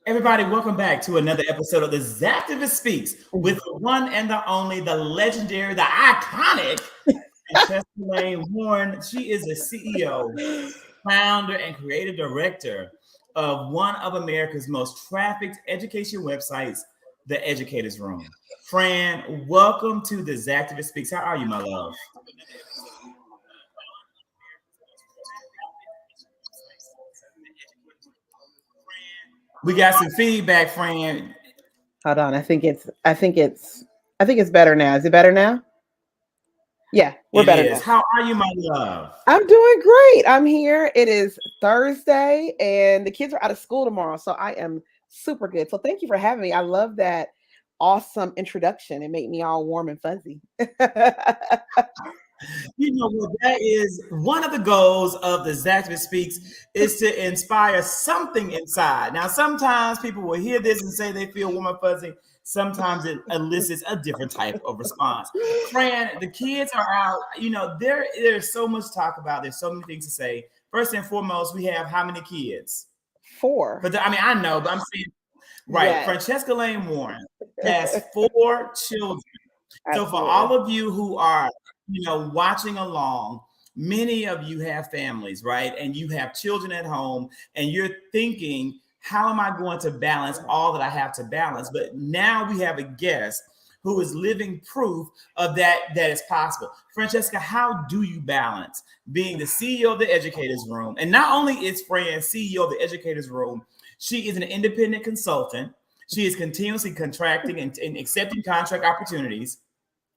Everybody, welcome back to another episode of the Zactivist Speaks with the one and the only, the legendary, the iconic Franchesca Lane Warren. She is the CEO, founder, and creative director of one of America's most trafficked education websites, the Educator's Room. Fran, welcome to the Zactivist Speaks. How are you, my love? We got some feedback, Fran. Hold on. I think it's better now. Is it better now? Yeah, we're better now. How are you, my love? I'm doing great. I'm here. It is Thursday and the kids are out of school tomorrow. So I am super good. So thank you for having me. I love that awesome introduction. It made me all warm and fuzzy. You know what? That is one of the goals of the Zactivist Speaks is to inspire something inside. Now, sometimes people will hear this and say they feel warm and fuzzy. Sometimes it elicits a different type of response. Fran, the kids are out. You know, there's so much to talk about. There's so many things to say. First and foremost, we have how many kids? 4. But I know, but I'm saying, right. Yes. Franchesca Lane Warren has 4 children. Absolutely. So for all of you who are, watching along, many of you have families, right? And you have children at home and you're thinking, how am I going to balance all that I have to balance? But now we have a guest who is living proof of that is possible. Franchesca, how do you balance being the CEO of the Educator's Room? And not only is Fran CEO of the Educator's Room, she is an independent consultant. She is continuously contracting and accepting contract opportunities.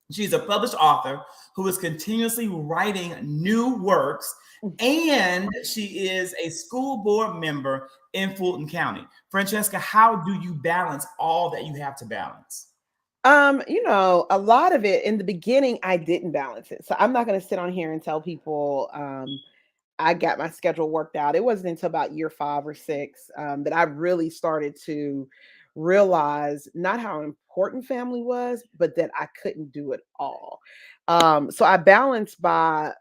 She's a published author who is continuously writing new works, and she is a school board member in Fulton County. Franchesca, how do you balance all that you have to balance? A lot of it in the beginning, I didn't balance it. So I'm not going to sit on here and tell people I got my schedule worked out. It wasn't until about year 5 or 6 that I really started to realize not how important family was, but that I couldn't do it all. So I balanced by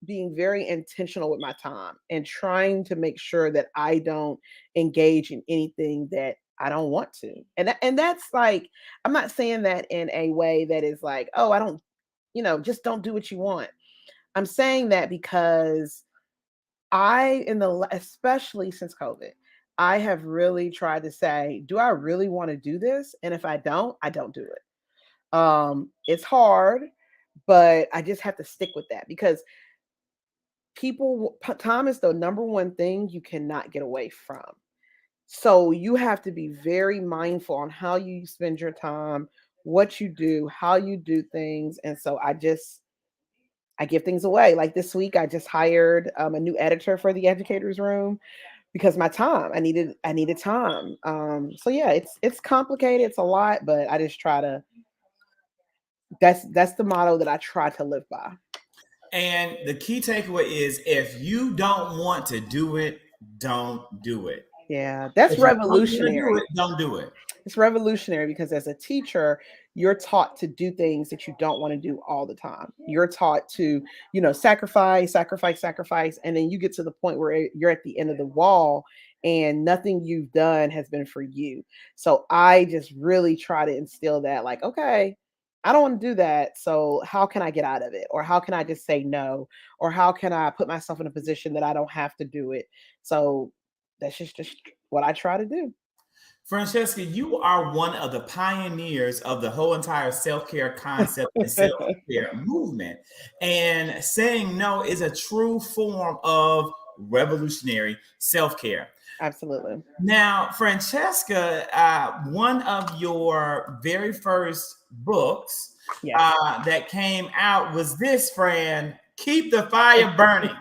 being very intentional with my time and trying to make sure that I don't engage in anything that I don't want to. And that's like, I'm not saying that in a way that is like, oh, I don't, just don't do what you want. I'm saying that because especially since COVID, I have really tried to say, do I really want to do this? And if I don't do it. It's hard, but I just have to stick with that because time is the number one thing you cannot get away from. So you have to be very mindful on how you spend your time, what you do, how you do things. And so I give things away. Like this week, I just hired a new editor for the Educator's Room because my time, I needed time. So yeah, it's complicated. It's a lot, but I just try to, that's the motto that I try to live by. And the key takeaway is if you don't want to do it, don't do it. Yeah, that's revolutionary. Don't do it. It's revolutionary because as a teacher, you're taught to do things that you don't want to do all the time. You're taught to, sacrifice. And then you get to the point where you're at the end of the wall and nothing you've done has been for you. So I just really try to instill that like, okay, I don't want to do that. So how can I get out of it? Or how can I just say no? Or how can I put myself in a position that I don't have to do it? So that's just what I try to do. Franchesca, you are one of the pioneers of the whole entire self-care concept and self-care movement. And saying no is a true form of revolutionary self-care. Absolutely. Now, Franchesca, one of your very first books that came out was this, Fran, Keep the Fire Burning.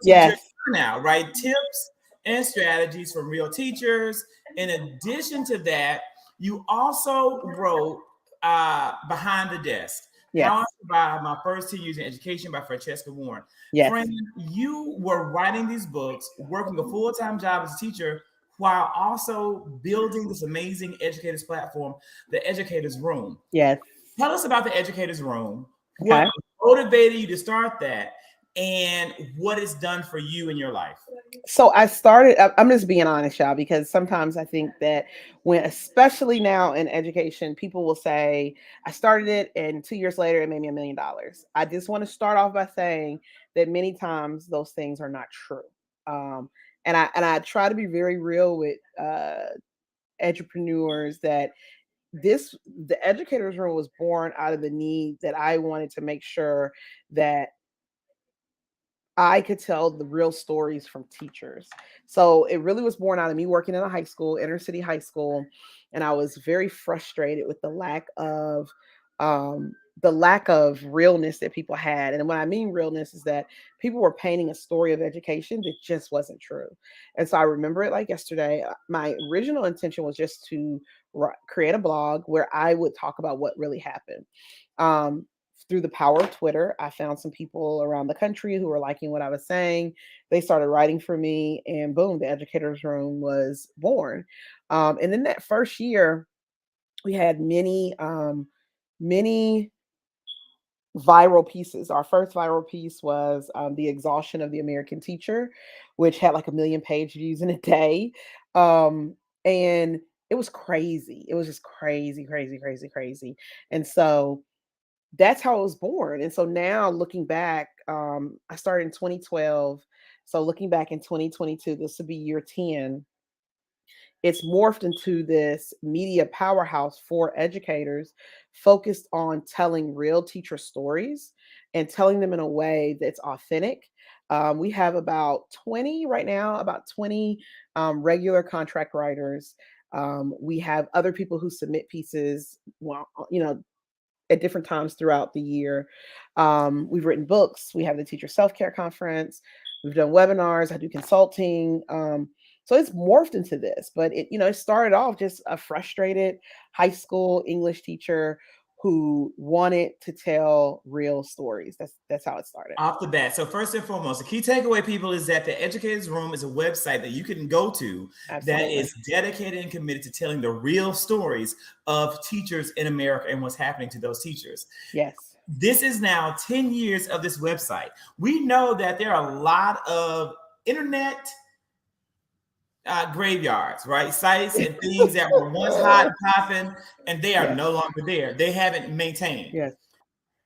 Yes. Now, right? Tips and strategies from real teachers. In addition to that, you also wrote Behind the Desk. Yes. How I Survived My First 2 Years in Education by Franchesca Warren. Yes. Friend, you were writing these books, working a full-time job as a teacher while also building this amazing educators platform, the Educators Room. Yes. Tell us about the Educators Room. Okay. What motivated you to start that, and what it's done for you in your life? So I started, I'm just being honest, y'all, because sometimes I think that when, especially now in education, people will say, I started it and 2 years later, it made me $1 million. I just want to start off by saying that many times those things are not true. And I try to be very real with edupreneurs that the Educators Room was born out of the need that I wanted to make sure that I could tell the real stories from teachers. So it really was born out of me working in a high school, inner city high school, and I was very frustrated with the lack of realness that people had. And when I mean realness is that people were painting a story of education that just wasn't true. And so I remember it like yesterday. My original intention was just to create a blog where I would talk about what really happened. Um, through the power of Twitter, I found some people around the country who were liking what I was saying. They started writing for me, and boom, the Educators Room was born. And in that first year, we had many viral pieces. Our first viral piece was the exhaustion of the American teacher, which had like 1 million page views in a day. And it was crazy. It was just crazy, crazy, crazy, crazy. And so that's how it was born. And so now looking back, I started in 2012. So looking back in 2022, this would be year 10. It's morphed into this media powerhouse for educators focused on telling real teacher stories and telling them in a way that's authentic. We have about 20 right now, about 20 regular contract writers. We have other people who submit pieces, well, at different times throughout the year. We've written books. We have the Teacher Self Care Conference. We've done webinars. I do consulting. So it's morphed into this, but it started off just a frustrated high school English teacher who wanted to tell real stories. That's how it started. Off the bat. So first and foremost, the key takeaway, people, is that the Educators Room is a website that you can go to that is dedicated and committed to telling the real stories of teachers in America and what's happening to those teachers. Yes. This is now 10 years of this website. We know that there are a lot of internet graveyards, right? Sites and things that were once hot and popping, and they are no longer there. They haven't maintained. Yes.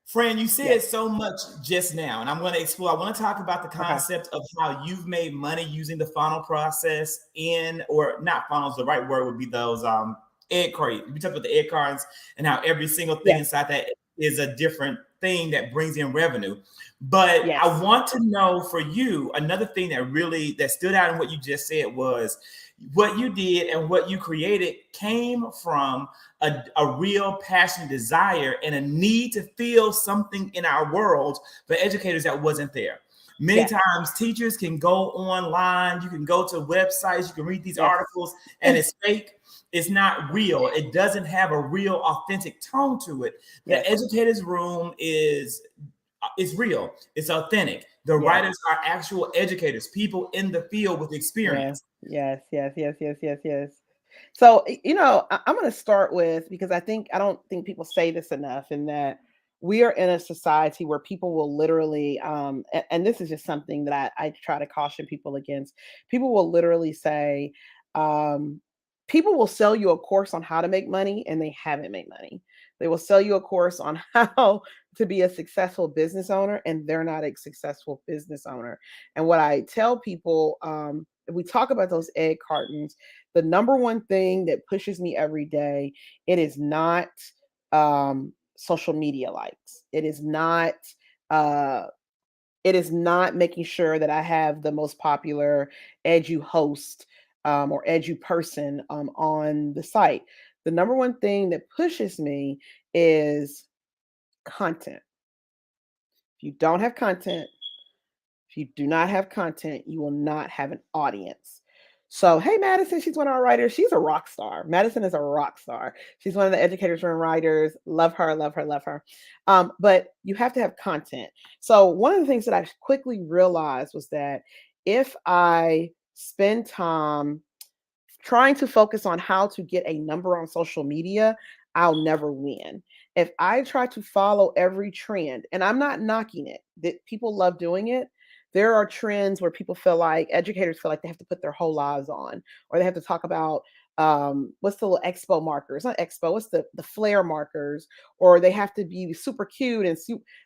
Fran, you said so much just now, and I'm going to explore. I want to talk about the concept of how you've made money using the funnel process or not funnels, the right word would be those egg cards. We talked about the egg cards and how every single thing inside that is a different thing that brings in revenue. But I want to know for you, another thing that stood out in what you just said was what you did and what you created came from a real passion, desire, and a need to feel something in our world for educators that wasn't there. Many times teachers can go online, you can go to websites, you can read these articles, and it's fake. It's not real. It doesn't have a real authentic tone to it. The Educators Room is real. It's authentic. The writers are actual educators, people in the field with experience. Yes. So, I'm going to start with, because I don't think people say this enough, in that we are in a society where people will literally, and this is just something that I try to caution people against. People will literally say, people will sell you a course on how to make money and they haven't made money. They will sell you a course on how to be a successful business owner and they're not a successful business owner. And what I tell people, if we talk about those egg cartons, the number one thing that pushes me every day, it is not social media likes. It is not making sure that I have the most popular edu host or edu person on the site. The number one thing that pushes me is content. If you don't have content, if you do not have content, you will not have an audience. So, hey, Madison, she's one of our writers. She's a rock star. Madison is a rock star. She's one of the Educators Room writers. Love her, love her, love her. But you have to have content. So one of the things that I quickly realized was that if I spend time trying to focus on how to get a number on social media, I'll never win. If I try to follow every trend, and I'm not knocking it, that people love doing it. There are trends where people feel like educators feel like they have to put their whole lives on, or they have to talk about what's the little expo markers, not expo, what's the flare markers, or they have to be super cute and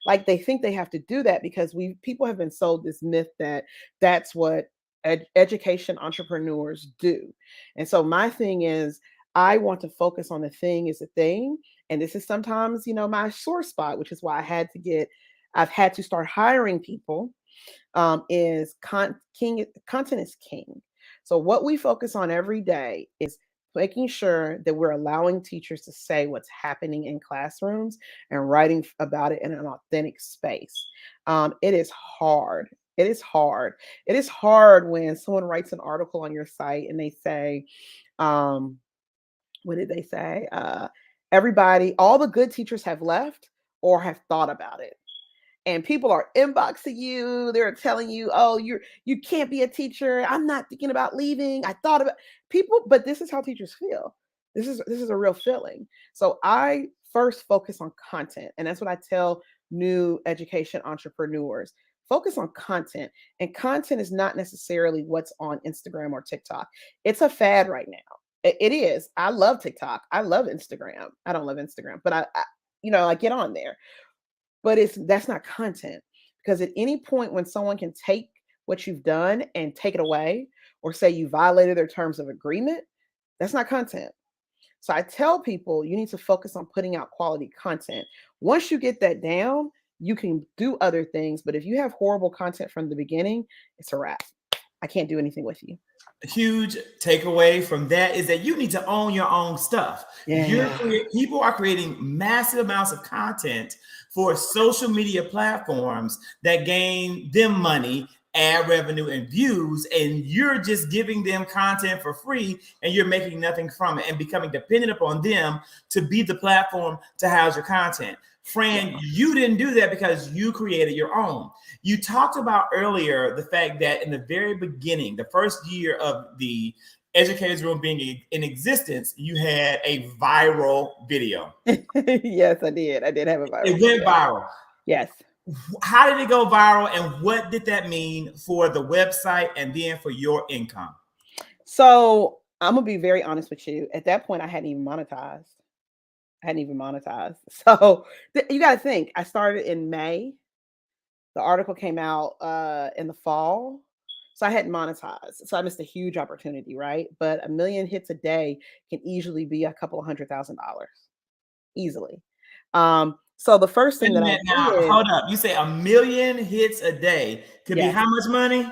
like they think they have to do that because people have been sold this myth that that's what education entrepreneurs do. And so my thing is, I want to focus on the thing is the thing. And this is sometimes, my sore spot, which is why I've had to start hiring people. Is content is king. So what we focus on every day is making sure that we're allowing teachers to say what's happening in classrooms and writing about it in an authentic space. It is hard. It is hard. It is hard when someone writes an article on your site and they say, what did they say? All the good teachers have left or have thought about it. And people are inboxing you. They're telling you, "Oh, you can't be a teacher. I'm not thinking about leaving. I thought about people," but this is how teachers feel. This is a real feeling. So I first focus on content, and that's what I tell new education entrepreneurs. Focus on content, and content is not necessarily what's on Instagram or TikTok. It's a fad right now. It is. I love TikTok. I love Instagram. I don't love Instagram, but I get on there. But that's not content, because at any point when someone can take what you've done and take it away, or say you violated their terms of agreement, that's not content. So I tell people you need to focus on putting out quality content. Once you get that down, you can do other things. But if you have horrible content from the beginning, it's a wrap. I can't do anything with you. A huge takeaway from that is that you need to own your own stuff. Yeah. People are creating massive amounts of content for social media platforms that gain them money, ad revenue, and views, and you're just giving them content for free, and you're making nothing from it and becoming dependent upon them to be the platform to house your content. Fran, you didn't do that because you created your own. You talked about earlier the fact that in the very beginning, the first year of the Educator's Room being in existence, you had a viral video. Yes, I did. I did have a viral It went viral. Yes. How did it go viral, and what did that mean for the website and then for your income? So I'm gonna be very honest with you. At that point, I hadn't even monetized. So you got to think, I started in May. The article came out in the fall. So I hadn't monetized. So I missed a huge opportunity, right? But 1 million hits a day can easily be a couple of $100,000. Easily. So the first thing that I did, hold up. You say 1 million hits a day could be how much money?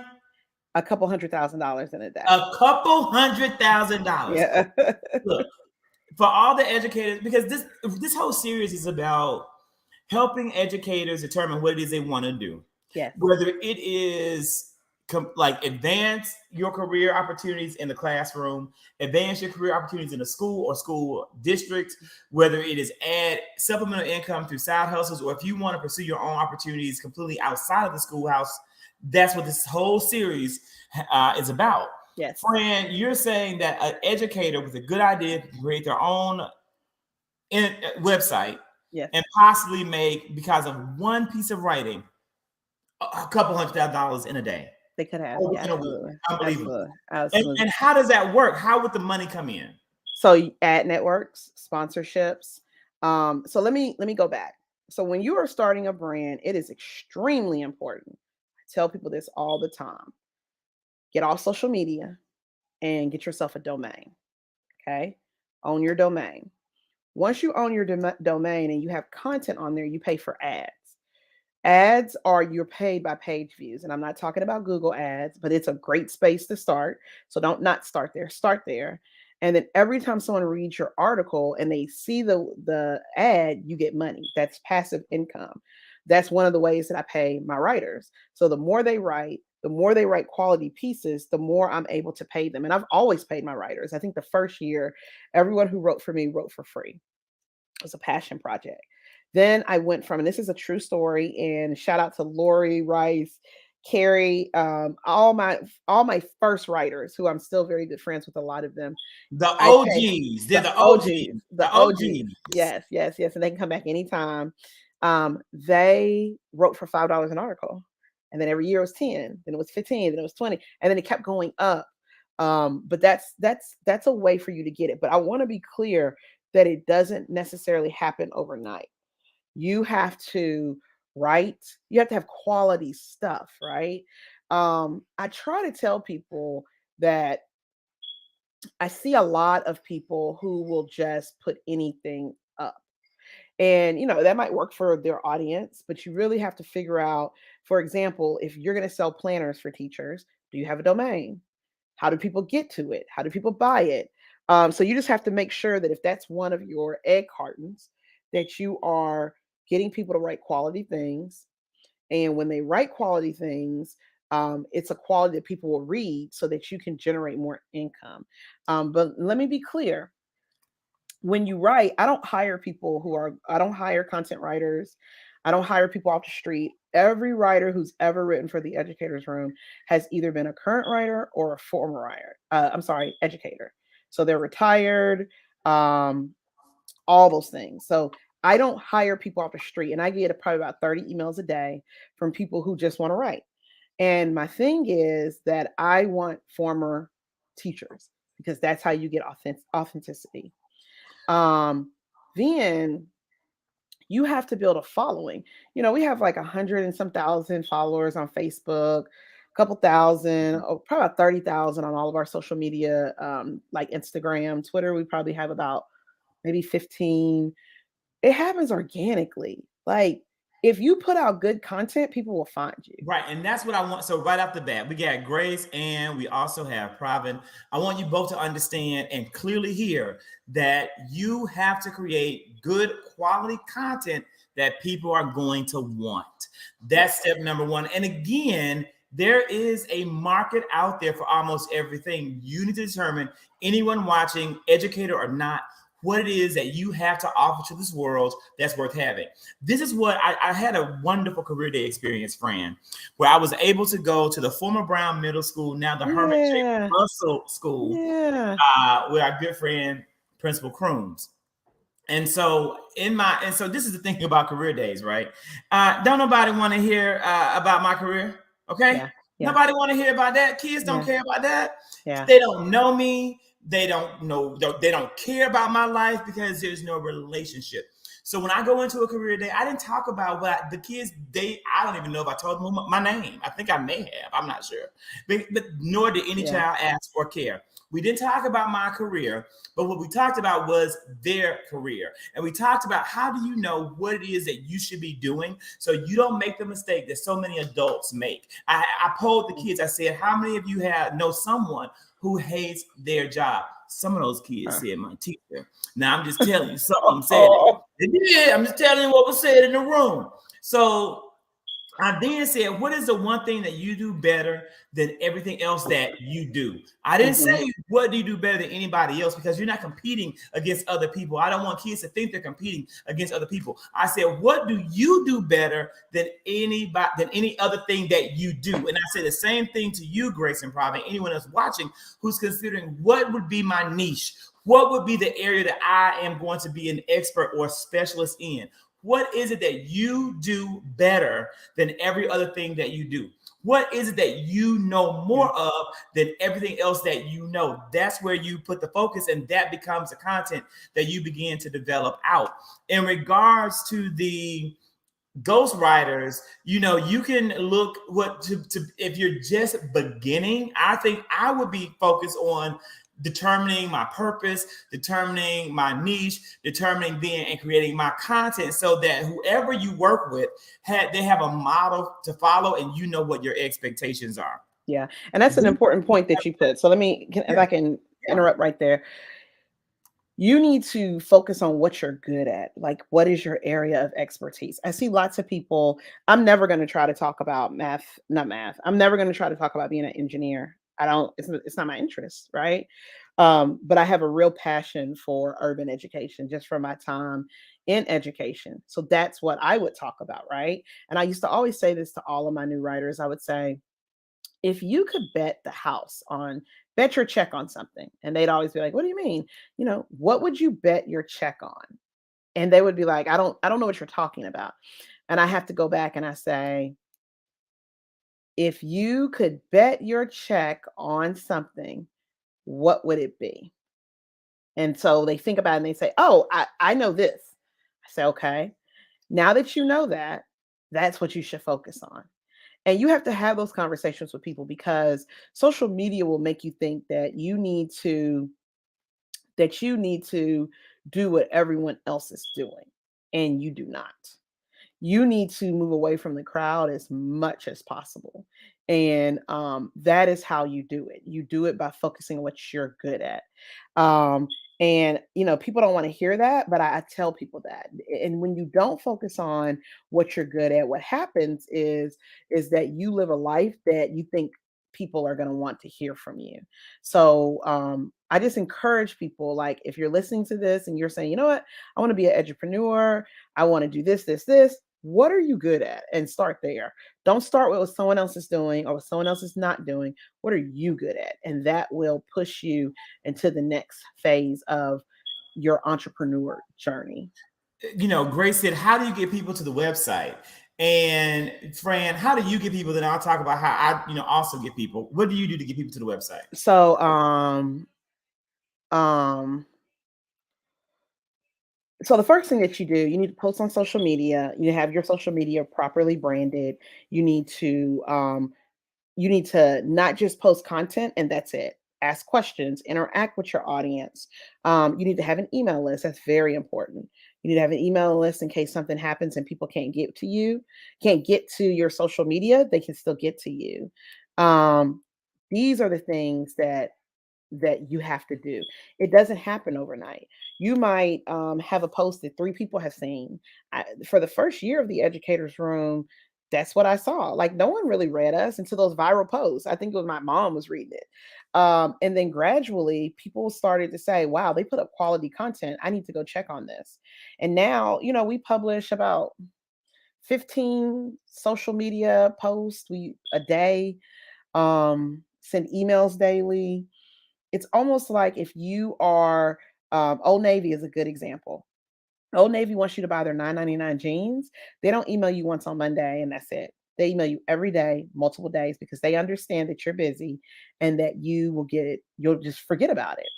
A couple $100,000 in a day. A couple $100,000. Yeah. Look, for all the educators, because this whole series is about helping educators determine what it is they want to do. Yes. Whether it is like advance your career opportunities in the classroom, advance your career opportunities in the school or school district, whether it is add supplemental income through side hustles, or if you want to pursue your own opportunities completely outside of the schoolhouse, that's what this whole series is about. Yes. Fran, you're saying that an educator with a good idea can create their own website, yes, and possibly make, because of one piece of writing, a couple $100,000 in a day. They could have. Yeah, unbelievable. Absolutely. And how does that work? How would the money come in? So ad networks, sponsorships. So let me go back. So when you are starting a brand, it is extremely important. I tell people this all the time. Get off social media and get yourself a domain. Okay? Own your domain. Once you own your domain and you have content on there, you pay for ads. Ads you're paid by page views. And I'm not talking about Google ads, but it's a great space to start. So don't not start there. Start there. And then every time someone reads your article and they see the ad, you get money. That's passive income. That's one of the ways that I pay my writers. So the more they write quality pieces, the more I'm able to pay them. And I've always paid my writers. I think the first year, everyone who wrote for me wrote for free. It was a passion project. Then I went from, and this is a true story, and shout out to Lori Rice, Carrie, all my first writers, who I'm still very good friends with a lot of them. The I take OGs. They're the the OGs. OGs, The the OGs. OGs. Yes, yes, yes, and they can come back anytime. They wrote for $5 an article, and then every year it was 10, then it was 15, then it was 20, and then it kept going up. But that's a way for you to get it. But I want to be clear that it doesn't necessarily happen overnight. You have to write, you have to have quality stuff, right? I try to tell people that I see a lot of people who will just put anything up. And that might work for their audience, but you really have to figure out, for example, if you're going to sell planners for teachers, do you have a domain? How do people get to it? How do people buy it? So you just have to make sure that if that's one of your egg cartons, that you are getting people to write quality things. And when they write quality things, it's a quality that people will read so that you can generate more income. But let me be clear. When you write, I don't hire content writers. I don't hire people off the street. Every writer who's ever written for the Educators Room has either been a current writer or a former writer. Educator. So they're retired, all those things. So I don't hire people off the street, and I get probably about 30 emails a day from people who just want to write. And my thing is that I want former teachers, because that's how you get authenticity. Then you have to build a following. We have like 100 and some thousand followers on Facebook, a couple thousand, probably about 30,000 on all of our social media, like Instagram, Twitter. We probably have about maybe 15. It happens organically. Like, if you put out good content, people will find you. Right. And that's what I want. So right off the bat, we got Grace and we also have Pravin. I want you both to understand and clearly hear that you have to create good quality content that people are going to want. That's step number one. And again, there is a market out there for almost everything. You need to determine, anyone watching, educator or not, what it is that you have to offer to this world that's worth having. This is what I had a wonderful career day experience, Fran, where I was able to go to the former Brown Middle School, now the Herman J. Russell School, with our good friend, Principal Crooms. And so this is the thing about career days, right? Don't nobody want to hear about my career, okay? Yeah. Nobody want to hear about that. Kids don't care about that. Yeah. They don't know me. They don't know. They don't care about my life because there's no relationship. So when I go into a career day, I didn't talk about what the kids. I don't even know if I told them my name. I think I may have. I'm not sure. But nor did any child ask or care. We didn't talk about my career, but what we talked about was their career. And we talked about, how do you know what it is that you should be doing so you don't make the mistake that so many adults make. I polled the kids. I said, how many of you know someone who hates their job? Some of those kids said my teacher. Now I'm just telling you, some of them said it. They did. I'm just telling you what was said in the room. So I then said, what is the one thing that you do better than everything else that you do? I didn't say, what do you do better than anybody else? Because you're not competing against other people. I don't want kids to think they're competing against other people. I said, what do you do better than anybody, than any other thing that you do? And I said the same thing to you, Grace and probably anyone else watching who's considering, what would be my niche? What would be the area that I am going to be an expert or specialist in? What is it that you do better than every other thing that you do? What is it that you know more of than everything else that you know? That's where you put the focus, and that becomes the content that you begin to develop out. In regards to the ghostwriters, you can look if you're just beginning. I think I would be focused on determining my purpose, determining my niche, determining and creating my content so that whoever you work with, they have a model to follow and you know what your expectations are. Yeah. And that's an important point that you put. So if I can interrupt right there. You need to focus on what you're good at. Like, what is your area of expertise? I see lots of people. I'm never going to try to talk about not math. I'm never going to try to talk about being an engineer. It's not my interest, right? But I have a real passion for urban education just from my time in education. So that's what I would talk about, right? And I used to always say this to all of my new writers. I would say, if you could bet your check on something, and they'd always be like, what do you mean? What would you bet your check on? And they would be like, I don't know what you're talking about. And I have to go back and I say, if you could bet your check on something, what would it be? And so they think about it and they say, oh, I know this. I say, okay, now that you know that, that's what you should focus on. And you have to have those conversations with people, because social media will make you think that you need to do what everyone else is doing, and you do not. You need to move away from the crowd as much as possible. And that is how you do it. You do it by focusing on what you're good at. Um, and people don't want to hear that, but I tell people that. And when you don't focus on what you're good at, what happens is that you live a life that you think people are going to want to hear from you. So I just encourage people, like, if you're listening to this and you're saying, you know what, I want to be an edupreneur, I want to do this. What are you good at? And start there. Don't start with what someone else is doing or what someone else is not doing. What are you good at? And that will push you into the next phase of your entrepreneur journey. Grace said, how do you get people to the website? And Fran, how do you get people? Then I'll talk about how I, also get people. What do you do to get people to the website? So, so the first thing that you do, you need to post on social media. You have your social media properly branded. You need to not just post content and that's it. Ask questions, interact with your audience. You need to have an email list. That's very important. You need to have an email list in case something happens and people can't get to your social media. They can still get to you. These are the things that you have to do. It doesn't happen overnight. You might have a post that 3 people have seen. For the first year of the Educator's Room, that's what I saw. Like, no one really read us until those viral posts. I think it was my mom was reading it. And then gradually people started to say, wow, they put up quality content. I need to go check on this. And now, we publish about 15 social media posts a day, send emails daily. It's almost like if you are, Old Navy is a good example. Old Navy wants you to buy their $9.99 jeans. They don't email you once on Monday and that's it. They email you every day, multiple days, because they understand that you're busy and that you'll just forget about it.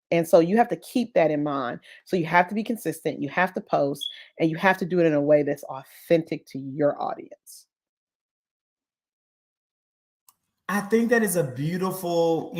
And so you have to keep that in mind. So you have to be consistent, you have to post, and you have to do it in a way that's authentic to your audience. I think that is a beautiful,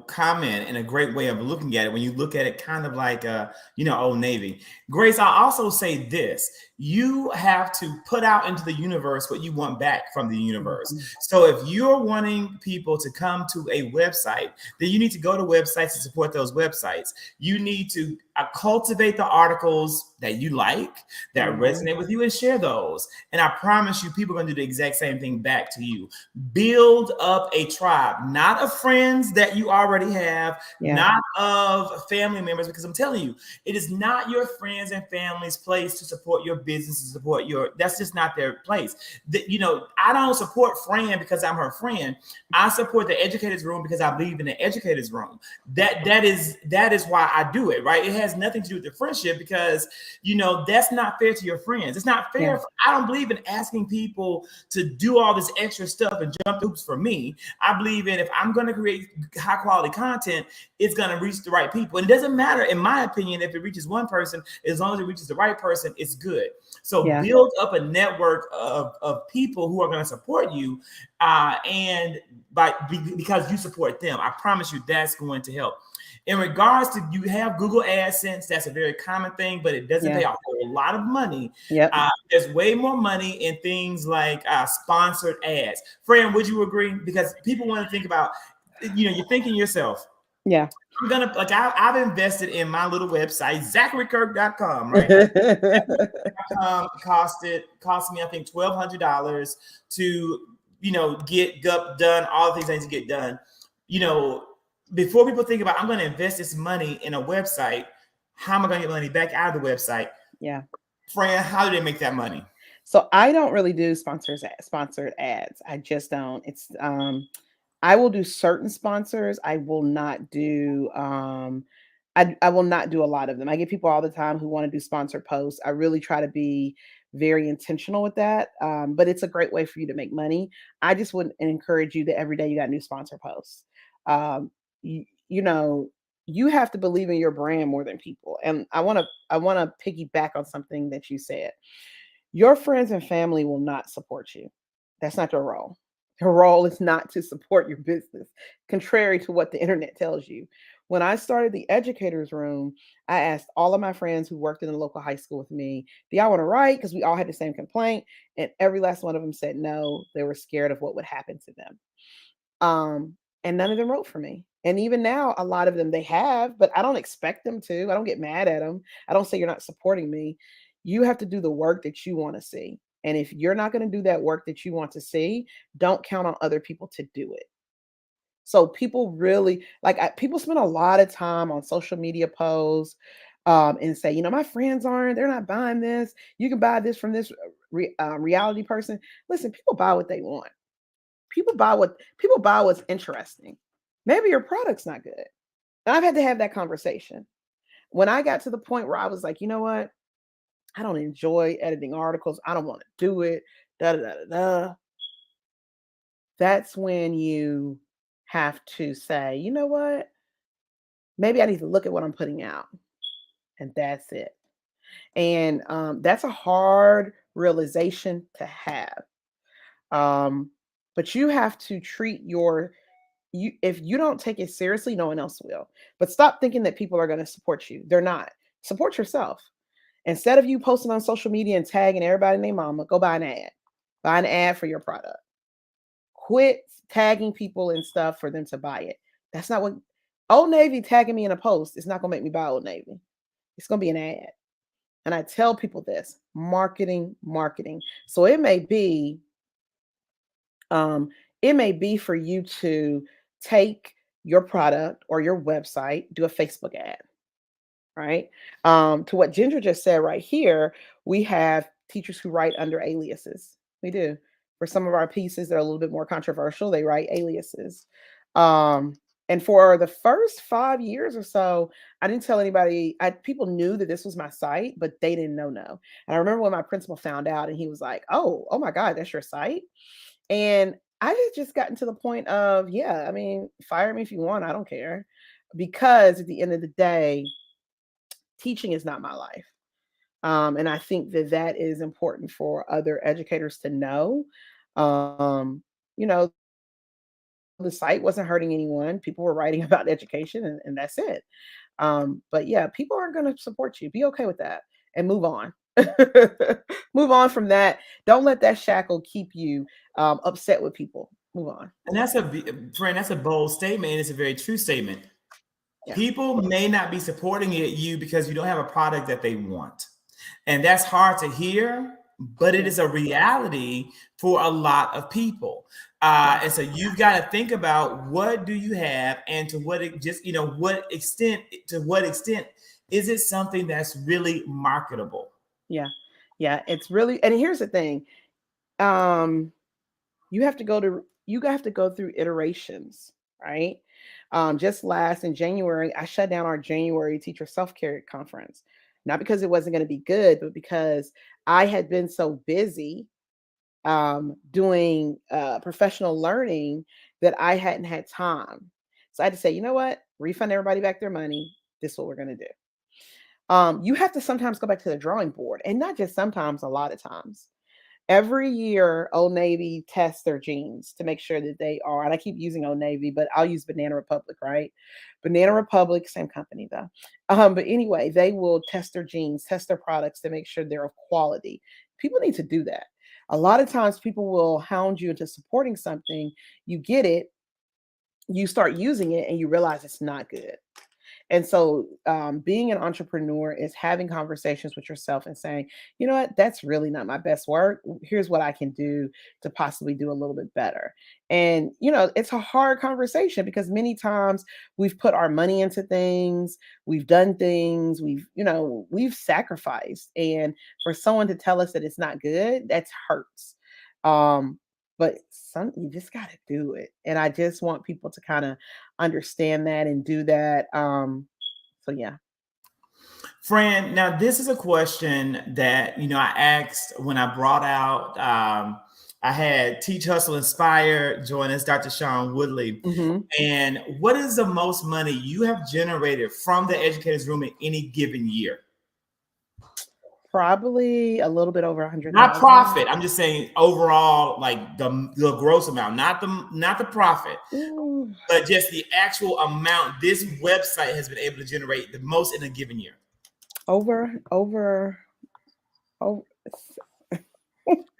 comment and a great way of looking at it when you look at it kind of like, Old Navy. Grace, I'll also say this. You have to put out into the universe what you want back from the universe. Mm-hmm. So if you're wanting people to come to a website, then you need to go to websites and support those websites. You need to cultivate the articles that you like, that mm-hmm. resonate with you, and share those. And I promise you, people are going to do the exact same thing back to you. Build up a tribe, not of friends that you already have, not of family members, because I'm telling you, it is not your friends and family's place to support your business, to support that's just not their place. I don't support Fran because I'm her friend. I support the Educator's Room because I believe in the Educator's Room. That is why I do it, right? It has nothing to do with the friendship, because that's not fair to your friends. It's not fair. Yeah. I don't believe in asking people to do all this extra stuff and jump hoops for me. I believe in, if I'm going to create high quality content, it's going to reach the right people. And it doesn't matter, in my opinion, if it reaches one person, as long as it reaches the right person, it's good. So build up a network of people who are going to support you, because you support them. I promise you that's going to help. In regards to, you have Google AdSense, that's a very common thing, but it doesn't pay a whole lot of money. Yep. There's way more money in things like sponsored ads. Fran, would you agree? Because people want to think about, you're thinking yourself, I'm gonna, like, I've invested in my little website, ZacharyKirk.com, right? Cost me, I think, $1,200 to, get done, all the things I need to get done. before people think about, I'm going to invest this money in a website, how am I going to get money back out of the website? Yeah. Fran, how do they make that money? So I don't really do sponsored ads. I just don't. It's I will do certain sponsors. I will not do I will not do a lot of them. I get people all the time who want to do sponsored posts. I really try to be very intentional with that. But it's a great way for you to make money. I just would encourage you that every day you got new sponsor posts. You know, you have to believe in your brand more than people. And I want to piggyback on something that you said. Your friends and family will not support you. That's not their role. Her role is not to support your business, contrary to what the internet tells you. When I started the Educators Room, I asked all of my friends who worked in the local high school with me, do y'all want to write? Because we all had the same complaint. And every last one of them said no. They were scared of what would happen to them. And none of them wrote for me. And even now, a lot of them they have, but I don't expect them to. I don't get mad at them. I don't say you're not supporting me. You have to do the work that you want to see. And if you're not going to do that work that you want to see, don't count on other people to do it. So people really people spend a lot of time on social media posts and say, my friends they're not buying this. You can buy this from this reality person. Listen, people buy what they want. People buy what's interesting. Maybe your product's not good. And I've had to have that conversation. When I got to the point where I was like, you know what? I don't enjoy editing articles. I don't want to do it. Da, da, da, da, da. That's when you have to say, you know what? Maybe I need to look at what I'm putting out. And that's it. And that's a hard realization to have. But you have to treat if you don't take it seriously, no one else will. But stop thinking that people are going to support you. They're not. Support yourself. Instead of you posting on social media and tagging everybody and their mama, go buy an ad. Buy an ad for your product. Quit tagging people and stuff for them to buy it. That's not what Old Navy tagging me in a post is not going to make me buy Old Navy. It's going to be an ad. And I tell people this, marketing. So it may be for you to take your product or your website, do a Facebook ad, right? To what Ginger just said right here, we have teachers who write under aliases. We do. For some of our pieces that are a little bit more controversial, they write aliases. And for the first 5 years or so, I didn't tell anybody. People knew that this was my site, but they didn't know. And I remember when my principal found out, and he was like, "Oh my God, that's your site." And I had just gotten to the point of, yeah, I mean, fire me if you want. I don't care. Because at the end of the day, teaching is not my life. And I think that is important for other educators to know. You know, the site wasn't hurting anyone. People were writing about education, and that's it. But yeah, people aren't going to support you. Be okay with that and move on. Move on from that. Don't let that shackle keep you upset with people. Move on. And that's a bold statement, and it's a very true statement. Yeah. People may not be supporting you because you don't have a product that they want. And that's hard to hear, but it is a reality for a lot of people. And so you've got to think about, what do you have, and to what extent is it something that's really marketable? Yeah. It's really, and here's the thing. You have to go through iterations, right? Just in January, I shut down our January teacher self-care conference, not because it wasn't going to be good, but because I had been so busy doing professional learning that I hadn't had time. So I had to say, you know what? Refund everybody back their money. This is what we're going to do. You have to sometimes go back to the drawing board, and not just sometimes, a lot of times. Every year, Old Navy tests their jeans to make sure that they are, and I keep using Old Navy, but I'll use Banana Republic, right? Banana Republic, same company though. But anyway, they will test their jeans, test their products to make sure they're of quality. People need to do that. A lot of times people will hound you into supporting something. You get it, you start using it, and you realize it's not good. And so being an entrepreneur is having conversations with yourself and saying, you know what, that's really not my best work. Here's what I can do to possibly do a little bit better. And, it's a hard conversation because many times we've put our money into things, we've done things, we've sacrificed. And for someone to tell us that it's not good, that hurts. But you just got to do it. And I just want people to kind of understand that and do that. So yeah. Fran, now this is a question that I asked when I brought out I had Teach Hustle Inspire join us, Dr. Sean Woodley. Mm-hmm. And what is the most money you have generated from the Educators Room in any given year? Probably a little bit over 100,000. Not profit. I'm just saying overall, like the gross amount, not the profit, but just the actual amount this website has been able to generate the most in a given year. Over.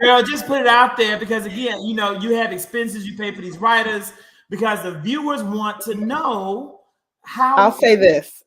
Girl, just put it out there because again, you have expenses you pay for these writers because the viewers want to know how. I'll say this.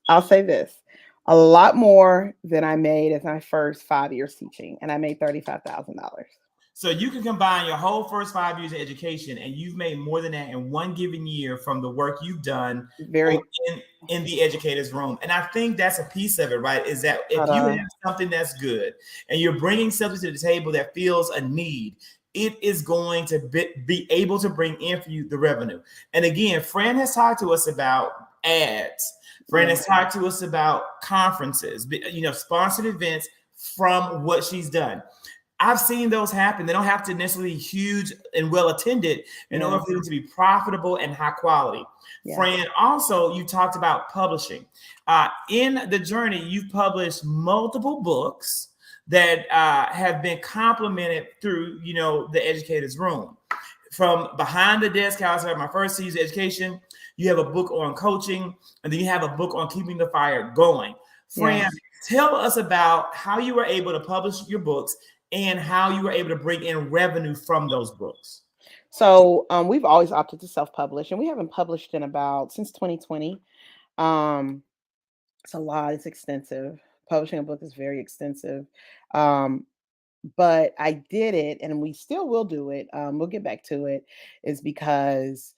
A lot more than I made as my first 5 years teaching, and I made $35,000. So you can combine your whole first 5 years of education, and you've made more than that in one given year from the work you've done in the Educators Room. And I think that's a piece of it, right? Is that if you have something that's good and you're bringing something to the table that fills a need, it is going to be able to bring in for you the revenue. And again, Fran has talked to us about ads. Fran has talked to us about conferences, sponsored events from what she's done. I've seen those happen. They don't have to necessarily be huge and well attended in order for them to be profitable and high quality. Yeah. Fran, also, you talked about publishing. In the journey, you've published multiple books that have been complemented through, the Educators Room. From Behind the Desk, how I started my first season of education, you have a book on coaching, and then you have a book on keeping the fire going. Fran, tell us about how you were able to publish your books and how you were able to bring in revenue from those books. So we've always opted to self-publish, and we haven't published since 2020. It's a lot. It's extensive. Publishing a book is very extensive. But I did it, and we still will do it. We'll get back to it, is because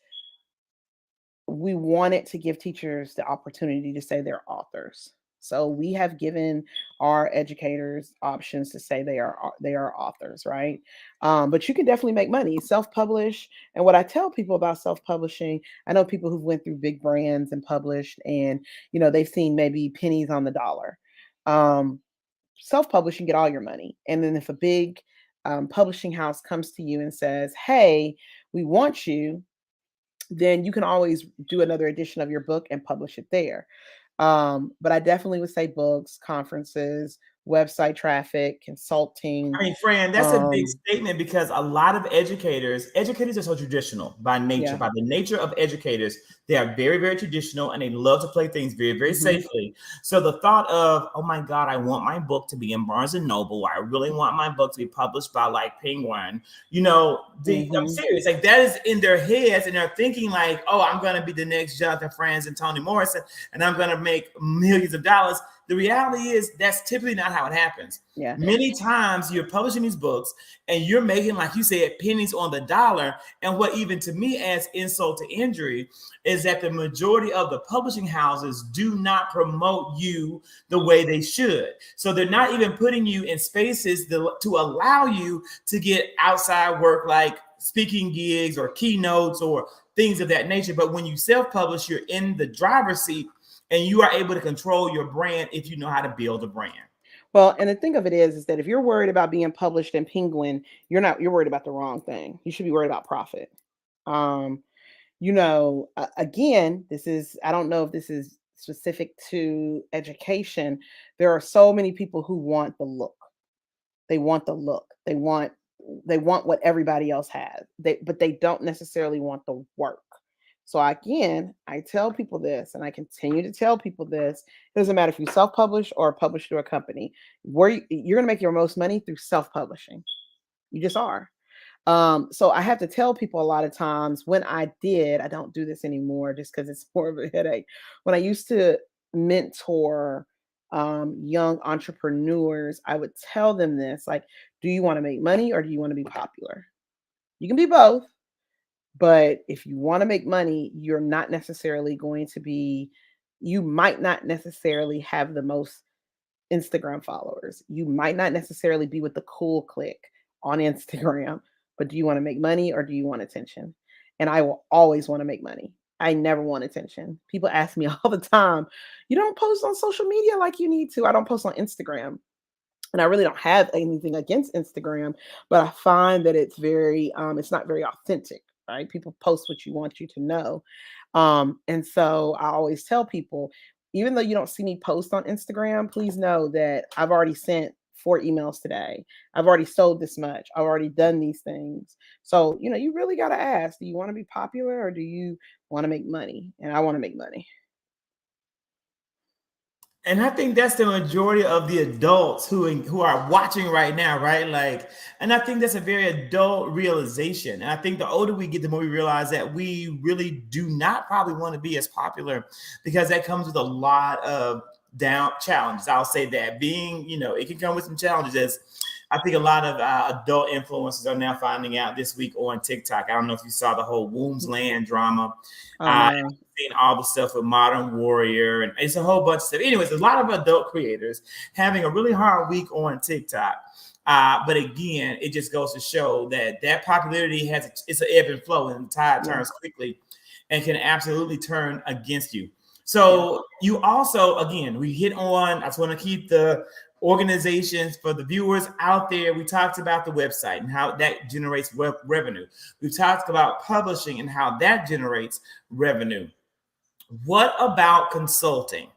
we wanted to give teachers the opportunity to say they're authors. So we have given our educators options to say they are authors, right? But you can definitely make money, self-publish. And what I tell people about self-publishing, I know people who've went through big brands and published, and they've seen maybe pennies on the dollar. Self-publish and get all your money. And then if a big publishing house comes to you and says, hey, we want you, then you can always do another edition of your book and publish it there. But I definitely would say books, conferences, website traffic, consulting. I mean, Fran, that's a big statement because a lot of educators are so traditional by nature. Yeah. By the nature of educators, they are very, very traditional and they love to play things very, very safely. So the thought of, oh my God, I want my book to be in Barnes and Noble. I really want my book to be published by like Penguin. I'm serious. Like that is in their heads and they're thinking like, oh, I'm going to be the next Jonathan Franz and Toni Morrison and I'm going to make millions of dollars. The reality is that's typically not how it happens. Yeah. Many times you're publishing these books and you're making, like you said, pennies on the dollar. And what even to me adds insult to injury is that the majority of the publishing houses do not promote you the way they should. So they're not even putting you in spaces to allow you to get outside work like speaking gigs or keynotes or things of that nature. But when you self-publish, you're in the driver's seat and you are able to control your brand if you know how to build a brand. Well, and the thing of it is that if you're worried about being published in Penguin, you're worried about the wrong thing. You should be worried about profit. Again, I don't know if this is specific to education. There are so many people who want the look. They want the look. They want what everybody else has. But they don't necessarily want the work. So again, I tell people this, and I continue to tell people this. It doesn't matter if you self-publish or publish through a company. You're going to make your most money through self-publishing. You just are. So I have to tell people a lot of times I don't do this anymore just because it's more of a headache. When I used to mentor young entrepreneurs, I would tell them this, like, do you want to make money or do you want to be popular? You can be both, but if you want to make money, you're not necessarily going to be, you might not necessarily have the most Instagram followers. You might not necessarily be with the cool clique on Instagram, but do you want to make money or do you want attention? And I will always want to make money. I never want attention. People ask me all the time, you don't post on social media like you need to. I don't post on Instagram. And I really don't have anything against Instagram, but I find that it's not very authentic, right? People post what you want you to know. And so I always tell people, even though you don't see me post on Instagram, please know that I've already sent 4 emails today. I've already sold this much. I've already done these things. So, you really got to ask, do you want to be popular or do you want to make money? And I want to make money. And I think that's the majority of the adults who are watching right now, right? Like, and I think that's a very adult realization. And I think the older we get, the more we realize that we really do not probably want to be as popular, because that comes with a lot of down challenges. I'll say that being, it can come with some challenges. As I think a lot of adult influencers are now finding out this week on TikTok. I don't know if you saw the whole Wombs Land drama. Oh, no. Seen all the stuff with Modern Warrior, and it's a whole bunch of stuff. Anyways, a lot of adult creators having a really hard week on TikTok. But again, it just goes to show that popularity it's an ebb and flow, and the tide turns quickly and can absolutely turn against you. So you also, again, we hit on, I just want to keep the organizations for the viewers out there. We talked about the website and how that generates revenue. We've talked about publishing and how that generates revenue. What about consulting?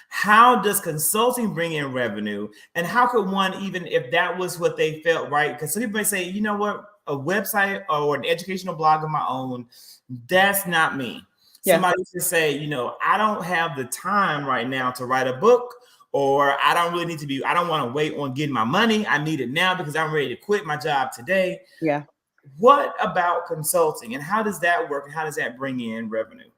How does consulting bring in revenue? And how could one, even if that was what they felt, right? Because some people may say, you know what, a website or an educational blog of my own, that's not me. Yeah. Somebody used to say, I don't have the time right now to write a book, or I don't really need to I don't want to wait on getting my money. I need it now because I'm ready to quit my job today. Yeah. What about consulting, and how does that work? And how does that bring in revenue?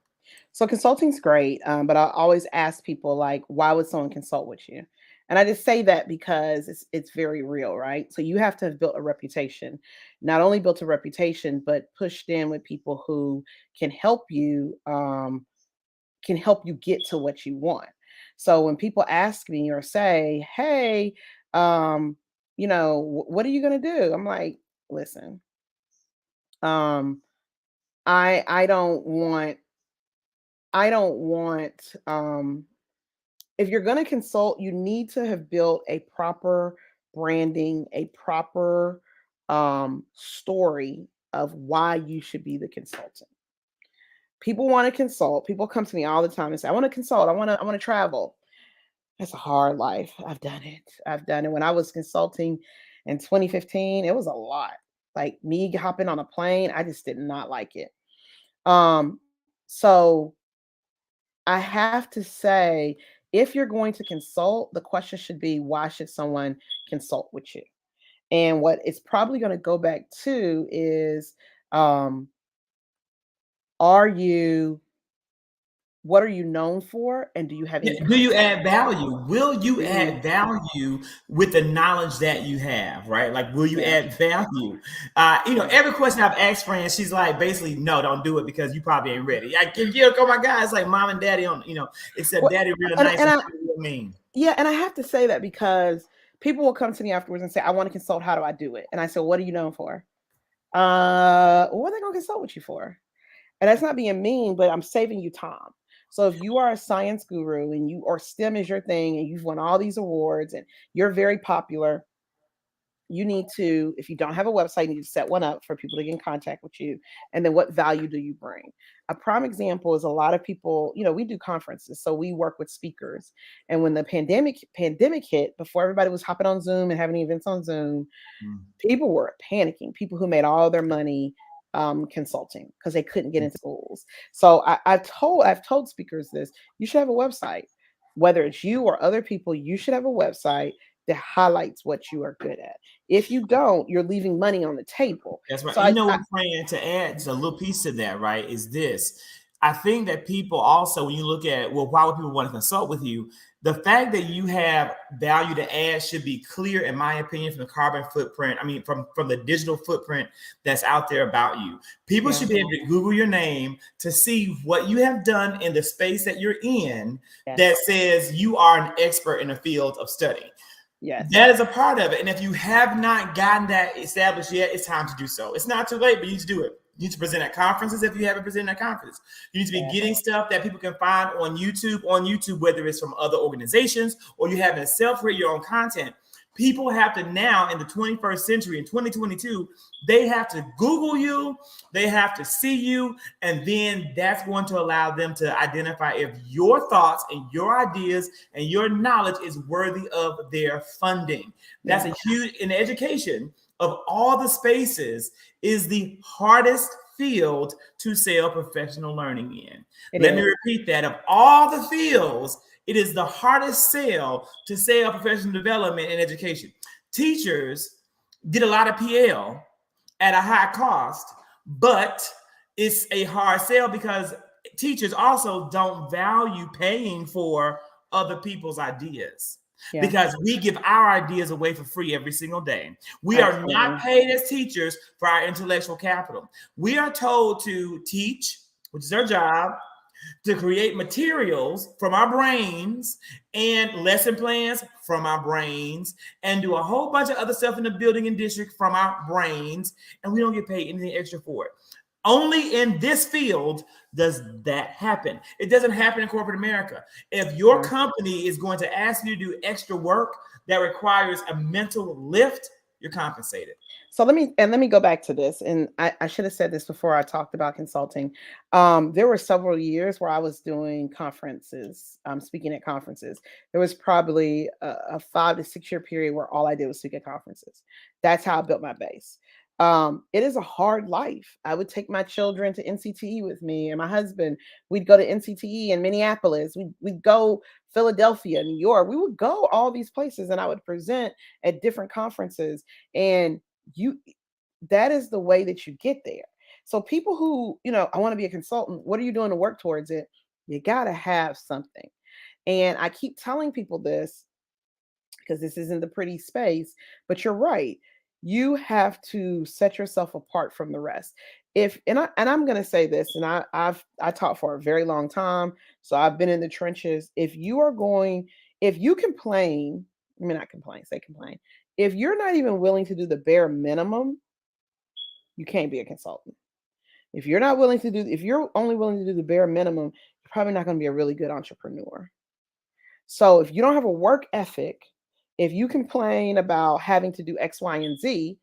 So consulting's great, but I always ask people, like, why would someone consult with you? And I just say that because it's very real, right? So you have to have built a reputation, not only built a reputation, but pushed in with people who can help you get to what you want. So when people ask me or say, hey, what are you going to do? I'm like, listen, I don't want, if you're going to consult, you need to have built a proper branding, a proper story of why you should be the consultant. People want to consult. People come to me all the time and say, I want to consult. I want to travel. That's a hard life. I've done it. When I was consulting in 2015, it was a lot. Like me hopping on a plane, I just did not like it. So I have to say, if you're going to consult, the question should be, why should someone consult with you? And what it's probably going to go back to is, what are you known for? And do you have any do you add value? Will you add value with the knowledge that you have, right? Like, will you add value? Every question I've asked friends, she's like, basically, no, don't do it because you probably ain't ready. I can oh my God, it's like mom and daddy except daddy really nice and real mean. Yeah, and I have to say that because people will come to me afterwards and say, I want to consult, how do I do it? And I said, what are you known for? What are they gonna consult with you for? And that's not being mean, but I'm saving you time. So if you are a science guru and or STEM is your thing and you've won all these awards and you're very popular, you need to, if you don't have a website, you need to set one up for people to get in contact with you. And then what value do you bring? A prime example is a lot of people, we do conferences. So we work with speakers. And when the pandemic hit, before everybody was hopping on Zoom and having events on Zoom, people were panicking. People who made all their money consulting because they couldn't get in schools. So I've told speakers this: you should have a website. Whether it's you or other people, you should have a website that highlights what you are good at. If you don't, you're leaving money on the table. That's right. So what I'm trying to add, just a little piece to that, right, is this. I think that people also, when you look at, well, why would people want to consult with you? The fact that you have value to add should be clear, in my opinion, from the carbon footprint. I mean, from the digital footprint that's out there about you. People should be able to Google your name to see what you have done in the space that you're in that says you are an expert in a field of study. Yes. That is a part of it. And if you have not gotten that established yet, it's time to do so. It's not too late, but you need to do it. You need to present at conferences if you haven't presented at conferences. You need to be getting stuff that people can find on YouTube, whether it's from other organizations or you have to self-create your own content. People have to now, in the 21st century, in 2022, they have to Google you, they have to see you, and then that's going to allow them to identify if your thoughts and your ideas and your knowledge is worthy of their funding. That's a huge, in education, of all the spaces, is the hardest field to sell professional learning in. Let me repeat that. Of all the fields, it is the hardest sell to sell professional development in education. Teachers get a lot of PL at a high cost, but it's a hard sell because teachers also don't value paying for other people's ideas. Because we give our ideas away for free every single day. We are not paid as teachers for our intellectual capital. We are told to teach, which is our job, to create materials from our brains and lesson plans from our brains and do a whole bunch of other stuff in the building and district from our brains, and we don't get paid anything extra for it. Only in this field does that happen. It doesn't happen in corporate America. If your company is going to ask you to do extra work that requires a mental lift, you're compensated. So let me go back to this. And I should have said this before I talked about consulting. There were several years where I was doing conferences, speaking at conferences. There was probably a 5 to 6 year period where all I did was speak at conferences. That's how I built my base. It is a hard life. I would take my children to NCTE with me and my husband. We'd go to NCTE in Minneapolis. We'd go Philadelphia, New York. We would go all these places and I would present at different conferences. And that is the way that you get there. So people who, I want to be a consultant, what are you doing to work towards it? You got to have something. And I keep telling people this because this isn't the pretty space, but you're right. You have to set yourself apart from the rest. I'm going to say this, and I taught for a very long time, so I've been in the trenches. If you complain, not complain, say complain. If you're not even willing to do the bare minimum, you can't be a consultant. If you're only willing to do the bare minimum, you're probably not going to be a really good entrepreneur. So if you don't have a work ethic, if you complain about having to do X, Y, and Z,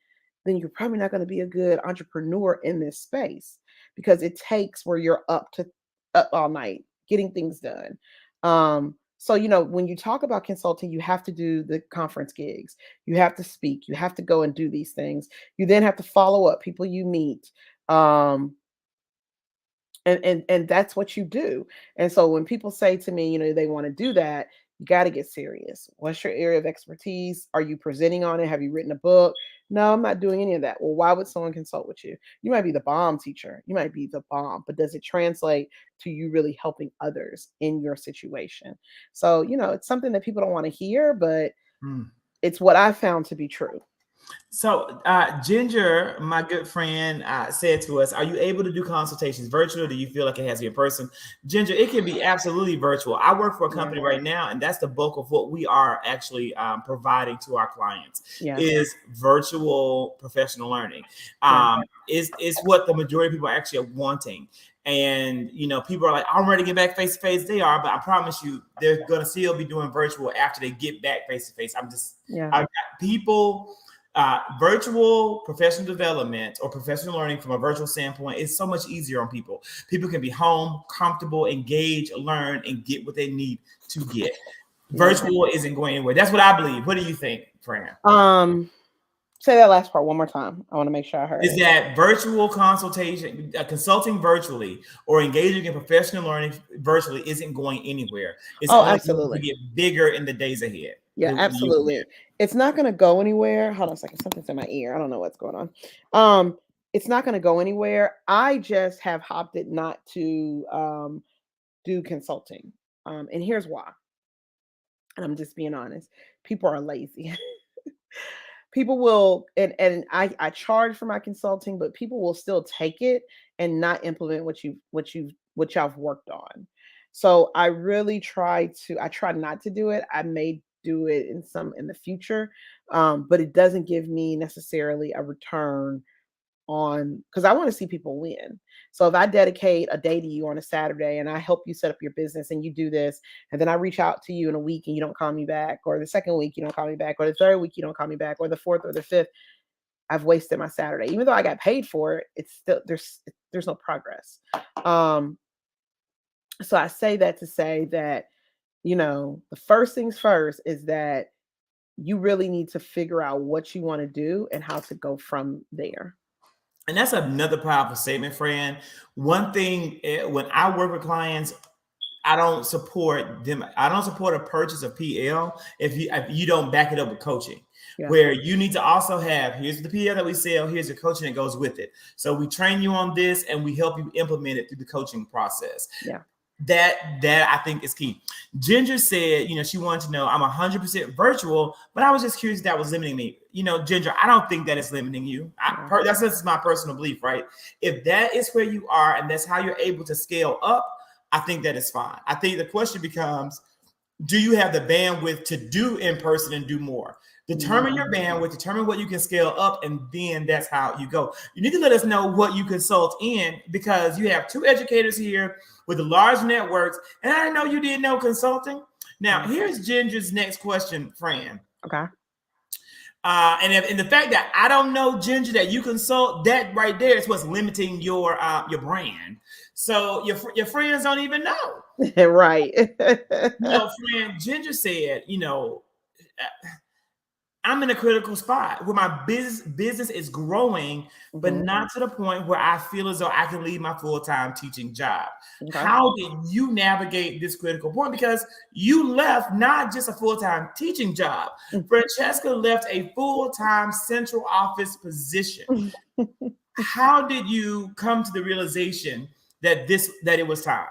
then you're probably not going to be a good entrepreneur in this space because it takes where you're up all night getting things done. So, when you talk about consulting, you have to do the conference gigs. You have to speak. You have to go and do these things. You then have to follow up people you meet. And that's what you do. And so when people say to me, they want to do that, you got to get serious. What's your area of expertise? Are you presenting on it? Have you written a book? No, I'm not doing any of that. Well, why would someone consult with you? You might be the bomb teacher. You might be the bomb, but does it translate to you really helping others in your situation? So, it's something that people don't want to hear, but it's what I found to be true. So Ginger, my good friend, said to us, are you able to do consultations virtual? Do you feel like it has to be in person? Ginger, it can be absolutely virtual. I work for a company right now, and that's the bulk of what we are actually providing to our clients is virtual professional learning. Is what the majority of people are actually wanting. And, people are like, I'm ready to get back face to face. They are, but I promise you, they're going to still be doing virtual after they get back face to face. I've got people... virtual professional development or professional learning from a virtual standpoint is so much easier on people. People can be home, comfortable, engage, learn, and get what they need to get. Virtual isn't going anywhere. That's what I believe. What do you think, Fran? Say that last part one more time. I want to make sure I heard. Is that virtual consultation, consulting virtually, or engaging in professional learning virtually isn't going anywhere? It's absolutely going to get bigger in the days ahead. Yeah, absolutely. It's not going to go anywhere. Hold on a second. Something's in my ear. I don't know what's going on. it's not going to go anywhere. I just have opted not to do consulting. And here's why. And I'm just being honest. People are lazy. People will, and I charge for my consulting, but people will still take it and not implement what y'all have worked on. So I try not to do it. I may do it in the future, but it doesn't give me necessarily a return on, because I want to see people win. So if I dedicate a day to you on a Saturday and I help you set up your business and you do this, and then I reach out to you in a week and you don't call me back, or the second week you don't call me back, or the third week you don't call me back, or the fourth or the fifth, I've wasted my Saturday. Even though I got paid for it, it's still there's no progress. Um, so I say that to say that, the first things first is that you really need to figure out what you want to do and how to go from there. And that's another powerful statement, Fran. One thing, when I work with clients, I don't support them. I don't support a purchase of PL if you don't back it up with coaching. Yeah. Where you need to also have, here's the PL that we sell, here's the coaching that goes with it. So we train you on this and we help you implement it through the coaching process. Yeah. That I think is key. Ginger said, she wanted to know, I'm 100% virtual, but I was just curious if that was limiting me. Ginger, I don't think that is limiting you. That's just my personal belief, right? If that is where you are and that's how you're able to scale up, I think that is fine. I think the question becomes, do you have the bandwidth to do in person and do more? Determine your bandwidth, determine what you can scale up, and then that's how you go. You need to let us know what you consult in, because you have two educators here with large networks, and I know you didn't know consulting. Now, here's Ginger's next question, Fran. Okay. And the fact that I don't know, Ginger, that you consult, that right there is what's limiting your brand. So your friends don't even know. Right. Fran, Ginger said, I'm in a critical spot where my business is growing, but not to the point where I feel as though I can leave my full-time teaching job. Okay. How did you navigate this critical point? Because you left not just a full-time teaching job. Franchesca left a full-time central office position. How did you come to the realization that it was time?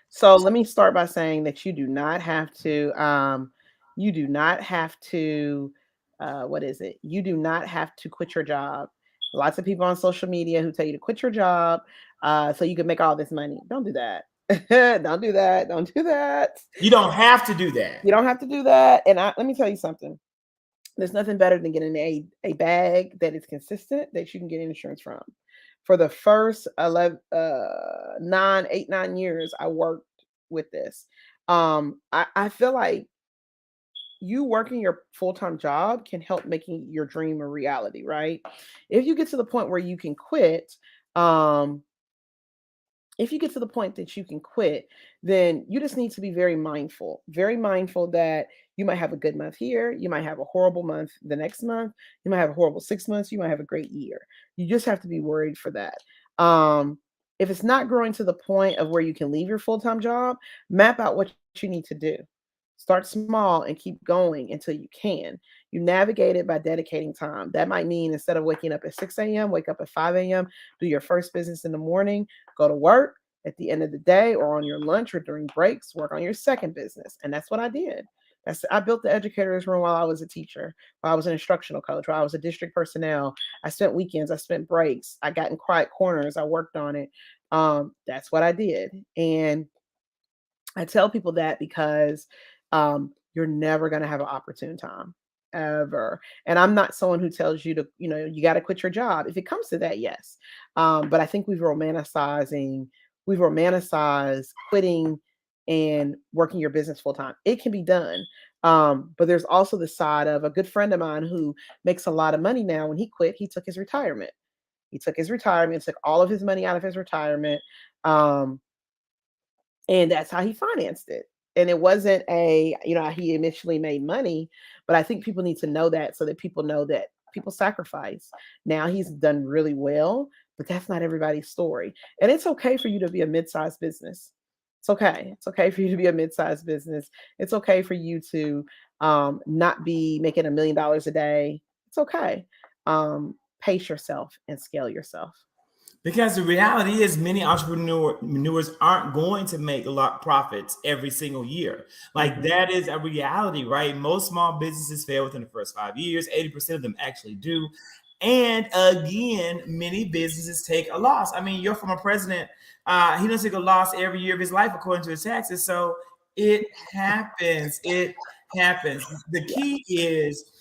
So let me start by saying that you do not have to you do not have to quit your job. Lots of people on social media who tell you to quit your job so you can make all this money. Don't do that. Don't do that. Don't do that. You don't have to do that. You don't have to do that. And let me tell you something. There's nothing better than getting a bag that is consistent that you can get insurance from. For the first 9 years I worked with this, I feel like you working your full-time job can help making your dream a reality, right? If you get to the point where you can quit, if you get to the point that you can quit, then you just need to be very mindful that you might have a good month here. You might have a horrible month the next month. You might have a horrible 6 months. You might have a great year. You just have to be worried for that. If it's not growing to the point of where you can leave your full-time job, map out what you need to do. Start small and keep going until you can. You navigate it by dedicating time. That might mean instead of waking up at 6 a.m., wake up at 5 a.m., do your first business in the morning, go to work at the end of the day or on your lunch or during breaks, work on your second business. And that's what I did. I built the Educator's room while I was a teacher, while I was an instructional coach, while I was a district personnel. I spent weekends, I spent breaks, I got in quiet corners, I worked on it. That's what I did. And I tell people that because you're never going to have an opportune time ever. And I'm not someone who tells you to, you got to quit your job. If it comes to that, yes. But I think we've romanticized quitting and working your business full time. It can be done. But there's also the side of a good friend of mine who makes a lot of money now. When he quit, he took his retirement. Took all of his money out of his retirement. And that's how he financed it. And it wasn't he initially made money, but I think people need to know that so that people know that people sacrifice. Now he's done really well, but that's not everybody's story. And it's okay for you to be a mid-sized business. It's okay. It's okay for you to be a mid-sized business. It's okay for you to not be making $1 million a day. It's okay. pace yourself and scale yourself. Because the reality is many entrepreneurs aren't going to make a lot of profits every single year. Like that is a reality, right? Most small businesses fail within the first 5 years. 80% of them actually do. And again, many businesses take a loss. I mean, your former president, he doesn't take a loss every year of his life according to his taxes. So it happens. It happens. The key is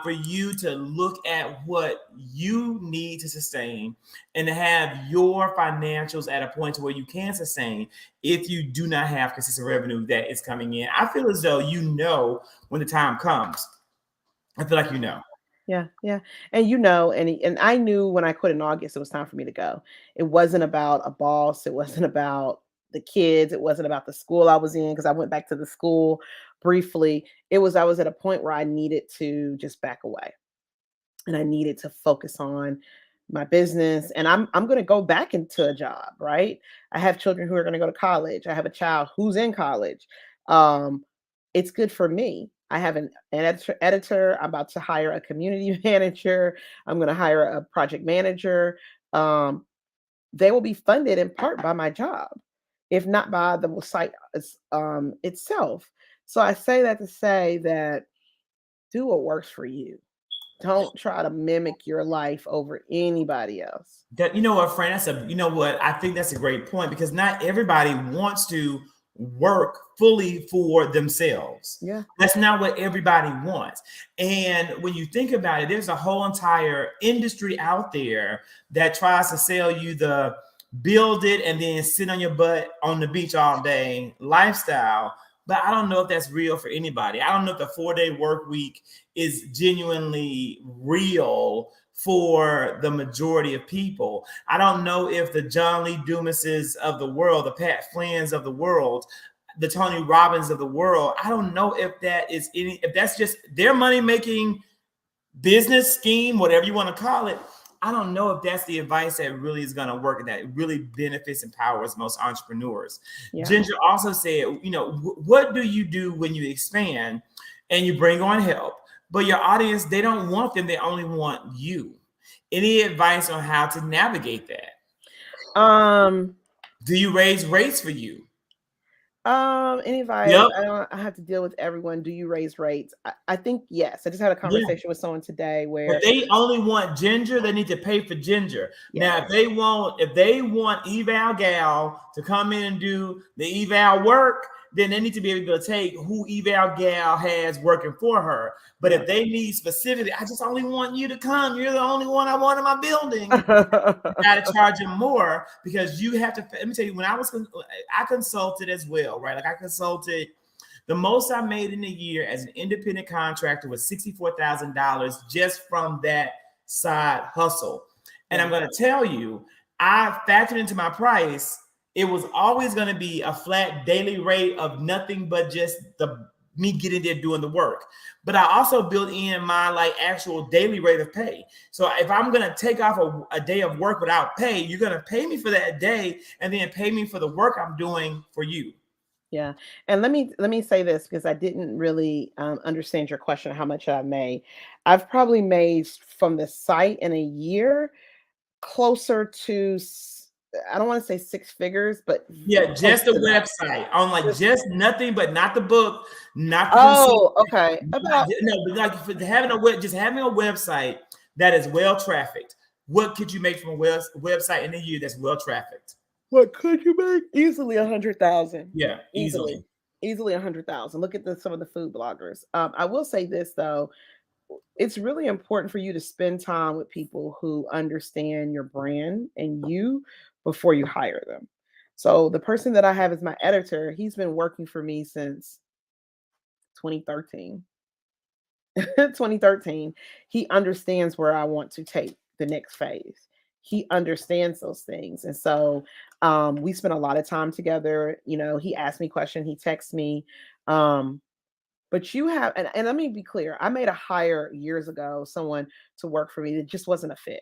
for you to look at what you need to sustain and to have your financials at a point to where you can sustain if you do not have consistent revenue that is coming in. I feel as though you know when the time comes. I feel like you know. Yeah, yeah. And and I knew when I quit in August, it was time for me to go. It wasn't about a boss. It wasn't about the kids. It wasn't about the school I was in because I went back to the school briefly. I was at a point where I needed to just back away and I needed to focus on my business. And I'm going to go back into a job, right? I have children who are going to go to college. I have a child who's in college. Um, it's good for me. I have an editor. I'm about to hire a community manager. I'm going to hire a project manager. They will be funded in part by my job, if not by the site itself. So I say that to say that do what works for you. Don't try to mimic your life over anybody else. That you know what, Fran, I think that's a great point because not everybody wants to work fully for themselves. Yeah. That's not what everybody wants. And when you think about it, there's a whole entire industry out there that tries to sell you the build it and then sit on your butt on the beach all day lifestyle. But I don't know if that's real for anybody. I don't know if the 4-day work week is genuinely real for the majority of people. I don't know if the John Lee Dumases of the world, the Pat Flynn's of the world, the Tony Robbins of the world, I don't know if that's just their money making business scheme, whatever you want to call it. I don't know if that's the advice that really is going to work and that really benefits and empowers most entrepreneurs. Yeah. Ginger also said, what do you do when you expand and you bring on help, but your audience, they don't want them. They only want you. Any advice on how to navigate that? Do you raise rates for you? Any advice? Yep. I have to deal with everyone. Do you raise rates? I think yes. I just had a conversation with someone today where if they only want Ginger, they need to pay for Ginger. Yes. Now, if they want eval gal to come in and do the eval work, then they need to be able to take who eval gal has working for her. But if they need specifically, I just only want you to come. You're the only one I want in my building. You got to charge them more because you have to. Let me tell you, when I consulted as well, right? Like I consulted. The most I made in a year as an independent contractor was $64,000 just from that side hustle. And I'm going to tell you, I factored into my price. It was always going to be a flat daily rate of nothing but just me getting there doing the work. But I also built in my actual daily rate of pay. So if I'm going to take off a day of work without pay, you're going to pay me for that day and then pay me for the work I'm doing for you. Yeah. And let me say this because I didn't really understand your question, how much I've made. I've probably made from the site in a year closer to, I don't want to say 6 figures, but yeah, just the website on just nothing, but not the book, not the okay. having a website that is well trafficked. What could you make from a website in a year that's well trafficked? What could you make? Easily 100,000. Yeah, easily 100,000. Look at some of the food bloggers. I will say this though. It's really important for you to spend time with people who understand your brand and you before you hire them. So the person that I have as my editor, he's been working for me since 2013. 2013. He understands where I want to take the next phase. He understands those things. And so we spent a lot of time together. He asked me questions, he texts me. But you have, and let me be clear, I made a hire years ago, someone to work for me that just wasn't a fit.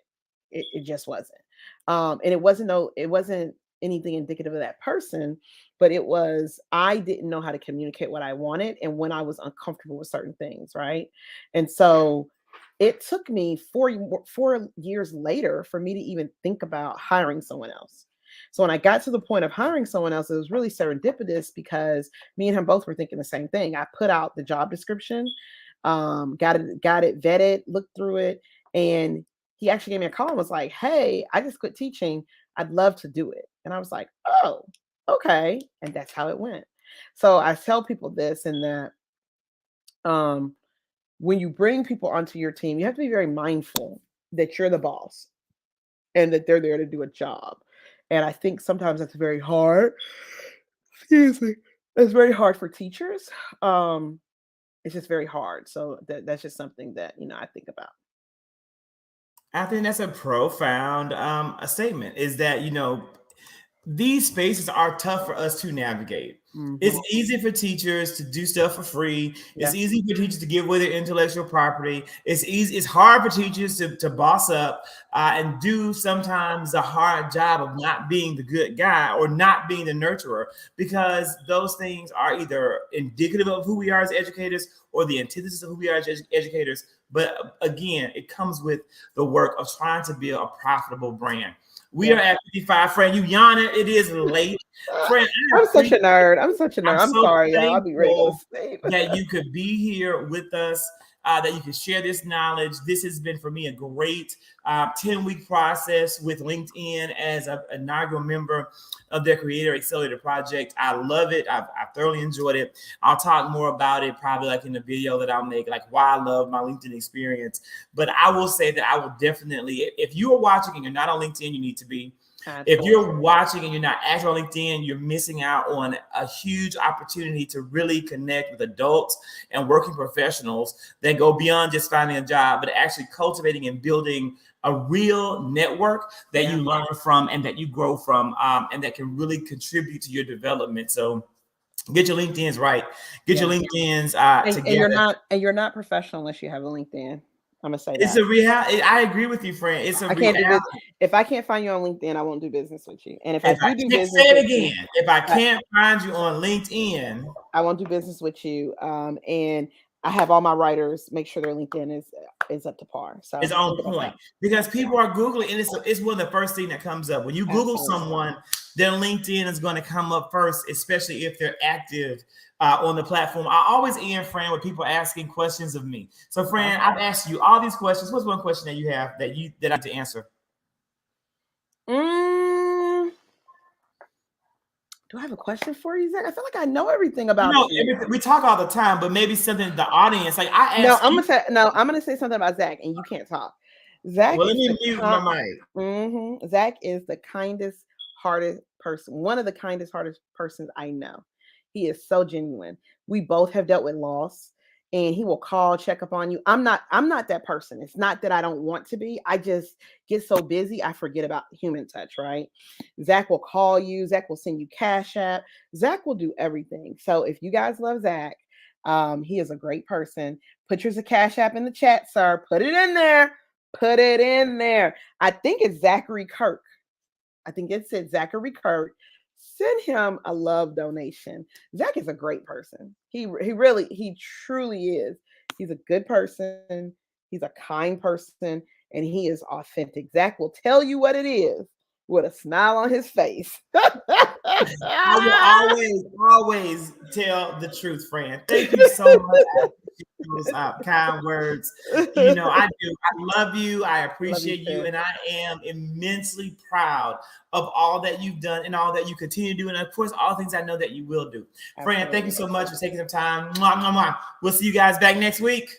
It just wasn't. And it wasn't anything indicative of that person, but I didn't know how to communicate what I wanted and when I was uncomfortable with certain things, right? And so it took me 4 years later for me to even think about hiring someone else. So when I got to the point of hiring someone else, it was really serendipitous because me and him both were thinking the same thing. I put out the job description, got it vetted, looked through it, and he actually gave me a call and was like, "Hey, I just quit teaching. I'd love to do it." And I was like, "Oh, okay." And that's how it went. So I tell people this and that when you bring people onto your team, you have to be very mindful that you're the boss and that they're there to do a job. And I think sometimes that's very hard. Excuse me. It's very hard for teachers. It's just very hard. So that's just something that, I think about. I think that's a profound a statement, is that, these spaces are tough for us to navigate. It's easy for teachers to do stuff for free. It's easy for teachers to give away their intellectual property. It's hard for teachers to boss up and do sometimes the hard job of not being the good guy or not being the nurturer, because those things are either indicative of who we are as educators or the antithesis of who we are as educators. But again, it comes with the work of trying to build a profitable brand. We are at 55, friend. You yawning. It is late. Friend, I'm such a nerd. I'm so sorry, y'all. I'll be ready to go sleep. that you could be here with us, that you can share this knowledge. This has been, for me, a great 10-week process with LinkedIn as an inaugural member of their Creator Accelerator project. I love it. I thoroughly enjoyed it. I'll talk more about it probably like in the video that I'll make, like why I love my LinkedIn experience. But I will say that I will definitely, if you are watching and you're not on LinkedIn, you need to be. Absolutely. If you're watching and you're not active on LinkedIn, you're missing out on a huge opportunity to really connect with adults and working professionals that go beyond just finding a job, but actually cultivating and building a real network that you learn from and that you grow from, and that can really contribute to your development. So get your LinkedIn's right. Get your LinkedIn's together. And you're not professional unless you have a LinkedIn. I'm gonna say that. It's a reality. I agree with you, friend. It's a reality. If I can't find you on LinkedIn, I won't do business with you. And if I do business, say it again. If I can't find you on LinkedIn, I won't do business with you. And I have all my writers make sure their LinkedIn is up to par. So it's on point, because people are Googling, and it's one of the first thing that comes up when you Google someone. Their LinkedIn is going to come up first, especially if they're active on the platform. I always end, Fran, with people asking questions of me. So, Fran, I've asked you all these questions. What's one question that you have that I have to answer? Do I have a question for you, Zach? I feel like I know everything about you. We talk all the time, but maybe something the audience, like I asked. I'm gonna say something about Zach, and you can't talk. Zach. Well, let me mute my mic. Zach is the kindest, hardest person. One of the kindest, hardest persons I know. He is so genuine. We both have dealt with loss, and he will call, check up on you. I'm not that person. It's not that I don't want to be. I just get so busy, I forget about human touch, right? Zach will call you. Zach will send you Cash App. Zach will do everything. So if you guys love Zach, he is a great person. Put your Cash App in the chat, sir. Put it in there. Put it in there. I think it's Zachary Kirk. I think it said Zachary Kirk. Send him a love donation. Zach is a great person. He truly is. He's a good person. He's a kind person, and he is authentic. Zach will tell you what it is with a smile on his face. I will always tell the truth, Fran. Thank you so much. Those kind words. I do. I love you. I appreciate you. And I am immensely proud of all that you've done and all that you continue to do. And of course, all things I know that you will do. Absolutely. Fran, thank you so much for taking some time. Mwah, mwah, mwah. We'll see you guys back next week.